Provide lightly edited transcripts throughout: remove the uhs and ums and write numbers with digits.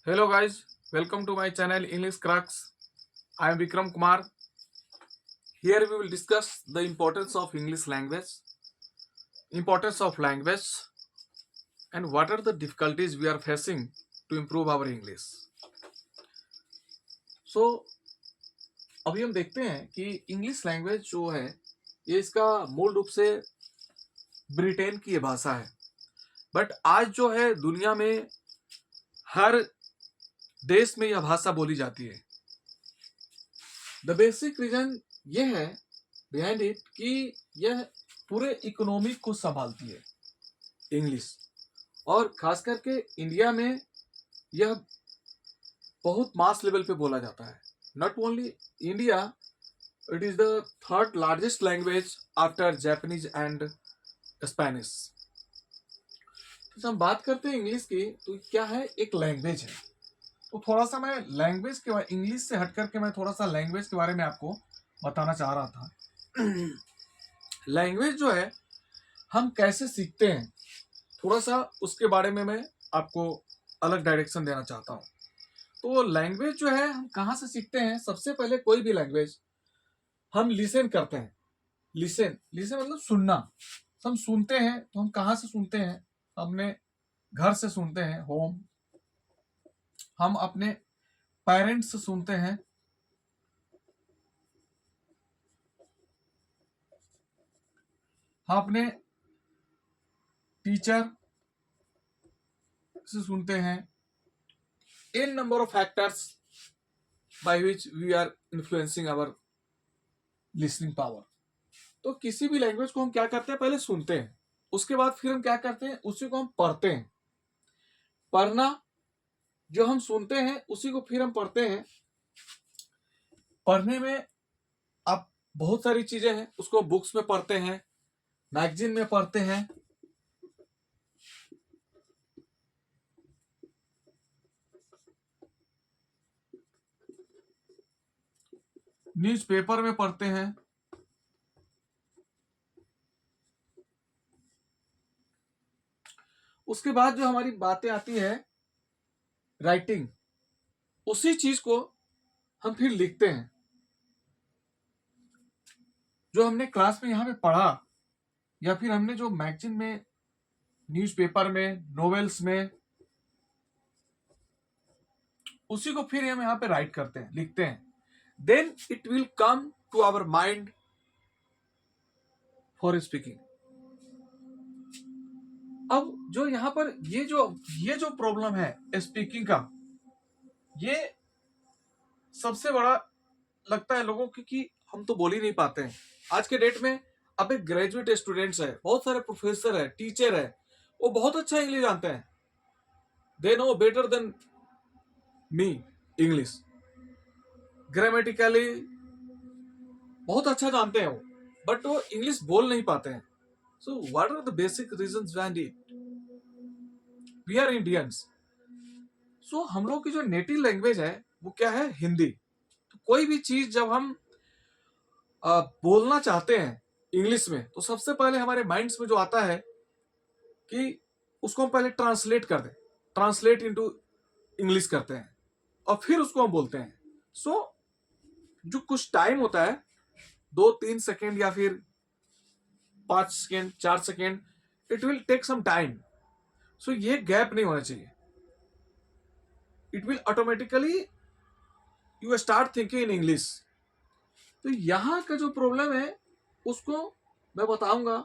Hello guys, welcome to my channel English Cracks. I am Vikram Kumar. Here we will discuss the importance of language and what are the difficulties we are facing to improve our English. So अभी हम देखते हैं कि English language जो है ये इसका मूल रूप से ब्रिटेन की ये भाषा है, बट आज जो है दुनिया में हर देश में यह भाषा बोली जाती है। द बेसिक रीजन ये है बिहाइंड इट कि यह पूरे इकोनॉमी को संभालती है इंग्लिश, और खास करके इंडिया में यह बहुत मास लेवल पे बोला जाता है। Not only India, it is the third largest language after Japanese and Spanish. तो हम बात करते हैं इंग्लिश की, तो क्या है, एक लैंग्वेज है। तो थोड़ा सा मैं लैंग्वेज के बारे, इंग्लिश से हट करके मैं थोड़ा सा लैंग्वेज के बारे में आपको बताना चाह रहा था। लैंग्वेज जो है हम कैसे सीखते हैं, थोड़ा सा उसके बारे में मैं आपको अलग डायरेक्शन देना चाहता हूँ। तो लैंग्वेज जो है हम कहाँ से सीखते हैं? सबसे पहले कोई भी लैंग्वेज हम लिसन करते हैं। लिसन मतलब सुनना। हम सुनते हैं, तो हम कहाँ से सुनते हैं? अपने घर से सुनते हैं, होम। हम अपने पेरेंट्स से सुनते हैं, हम अपने टीचर से सुनते हैं। In number of factors by which we are influencing our listening power. तो किसी भी लैंग्वेज को हम क्या करते हैं? पहले सुनते हैं, उसके बाद फिर हम क्या करते हैं? उसी को हम पढ़ते हैं। पढ़ना, जो हम सुनते हैं उसी को फिर हम पढ़ते हैं। पढ़ने में अब बहुत सारी चीजें हैं, उसको बुक्स में पढ़ते हैं, मैगजीन में पढ़ते हैं, न्यूज़पेपर में पढ़ते हैं। उसके बाद जो हमारी बातें आती है राइटिंग, उसी चीज को हम फिर लिखते हैं। जो हमने क्लास में यहाँ पे पढ़ा, या फिर हमने जो मैगजीन में, न्यूज़पेपर में, नॉवेल्स में, उसी को फिर हम यहाँ पे राइट करते हैं, लिखते हैं। Then it will come to our mind for speaking. अब जो यहाँ पर ये जो प्रॉब्लम है स्पीकिंग का, ये सबसे बड़ा लगता है लोगों को कि हम तो बोल ही नहीं पाते हैं। आज के डेट में अब एक ग्रेजुएट स्टूडेंट्स है, बहुत सारे प्रोफेसर है, टीचर है, वो बहुत अच्छा इंग्लिश जानते हैं। They know better than me English. Grammatically बहुत अच्छा जानते हैं वो, बट वो इंग्लिश बोल नहीं पाते हैं। So what are the basic reasons behind it? We are Indians. So हम लोग की जो नेटिव लैंग्वेज है वो क्या है? हिंदी। तो कोई भी चीज जब हम बोलना चाहते हैं इंग्लिश में, तो सबसे पहले हमारे माइंड्स में जो आता है कि उसको हम पहले ट्रांसलेट कर दें, ट्रांसलेट इनटू इंग्लिश करते हैं, और फिर उसको हम बोलते हैं। सो जो कुछ टाइम होता है, 2-3 सेकेंड या फिर 5 second, 4 second, it will take some time. So ये गैप नहीं होना चाहिए। It will automatically you start thinking in English. तो यहां का जो प्रॉब्लम है उसको मैं बताऊंगा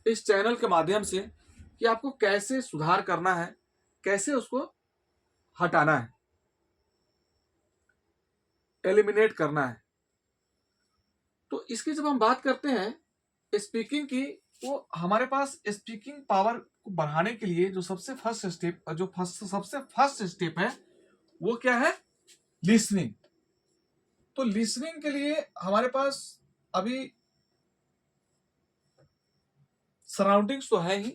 इस चैनल के माध्यम से कि आपको कैसे सुधार करना है, कैसे उसको हटाना है, एलिमिनेट करना है। तो इसकी जब हम बात करते हैं स्पीकिंग की, वो हमारे पास स्पीकिंग पावर को बढ़ाने के लिए जो सबसे फर्स्ट स्टेप है वो क्या है? लिसनिंग। तो लिसनिंग के लिए हमारे पास अभी सराउंडिंग्स तो है ही।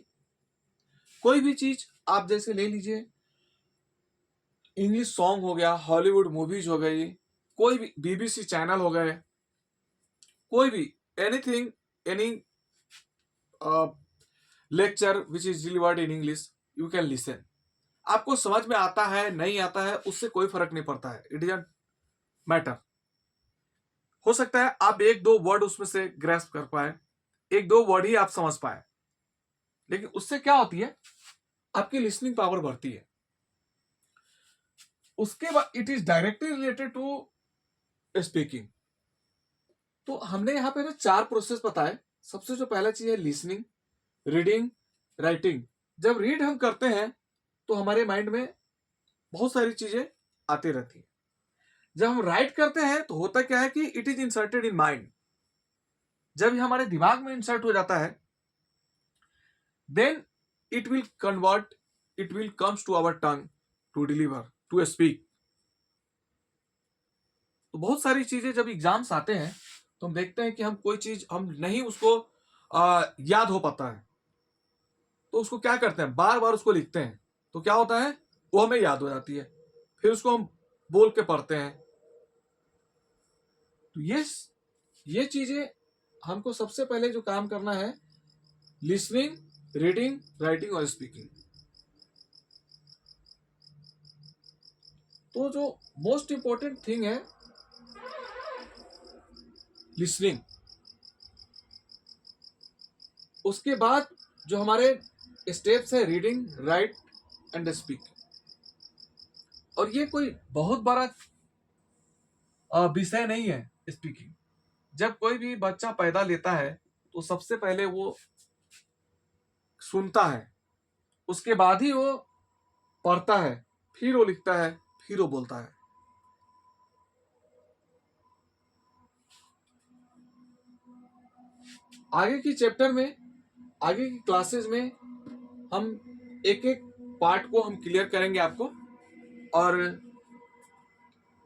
कोई भी चीज आप जैसे ले लीजिए, इंग्लिश सॉन्ग हो गया, हॉलीवुड मूवीज हो गई, कोई भी बीबीसी चैनल हो गए, कोई भी anything, any lecture which is delivered in English, you can listen. आपको समझ में आता है नहीं आता है उससे कोई फर्क नहीं पड़ता है, इट डजंट मैटर। हो सकता है आप एक दो वर्ड उसमें से ग्रैस्प कर पाए, एक दो वर्ड ही आप समझ पाए, लेकिन उससे क्या होती है, आपकी लिसनिंग पावर बढ़ती है। उसके बाद it is directly related to speaking. तो हमने यहां पे ना 4 प्रोसेस बताए। सबसे जो पहला चीज है लिसनिंग, रीडिंग, राइटिंग। जब रीड हम करते हैं तो हमारे माइंड में बहुत सारी चीजें आती रहती है। जब हम राइट करते हैं तो होता क्या है कि it is inserted in mind. जब ये हमारे दिमाग में इंसर्ट हो जाता है, then it will convert, it will comes to our tongue to deliver, to speak. तो बहुत सारी चीजें जब एग्जाम्स आते हैं तो हम देखते हैं कि हम कोई चीज हम नहीं उसको याद हो पाता है, तो उसको क्या करते हैं, बार बार उसको लिखते हैं, तो क्या होता है, वो हमें याद हो जाती है, फिर उसको हम बोल के पढ़ते हैं। तो ये चीजें हमको सबसे पहले जो काम करना है, लिसनिंग, रीडिंग, राइटिंग और स्पीकिंग। तो जो मोस्ट इंपॉर्टेंट थिंग है लिसनिंग, उसके बाद जो हमारे स्टेप्स है रीडिंग, राइट एंड स्पीकिंग। और ये कोई बहुत बड़ा विषय नहीं है स्पीकिंग। जब कोई भी बच्चा पैदा लेता है तो सबसे पहले वो सुनता है, उसके बाद ही वो पढ़ता है, फिर वो लिखता है, फिर वो बोलता है। आगे की चैप्टर में, आगे की क्लासेस में हम एक एक पार्ट को हम क्लियर करेंगे आपको, और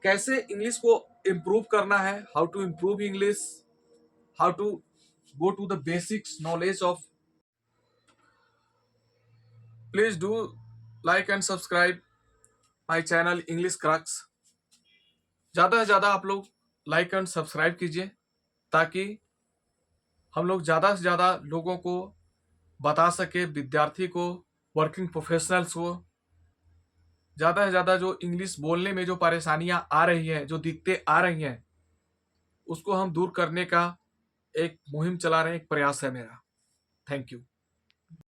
कैसे इंग्लिश को इम्प्रूव करना है, how to improve English, how to go to the basics knowledge of। Please do like and subscribe my channel English Crux। ज़्यादा से ज़्यादा आप लोग लाइक एंड सब्सक्राइब कीजिए, ताकि हम लोग ज़्यादा से ज़्यादा लोगों को बता सके, विद्यार्थी को, वर्किंग प्रोफेशनल्स को ज़्यादा से ज़्यादा जो इंग्लिश बोलने में जो परेशानियां आ रही हैं, जो दिक्कतें आ रही हैं, उसको हम दूर करने का एक मुहिम चला रहे हैं, एक प्रयास है मेरा। Thank you.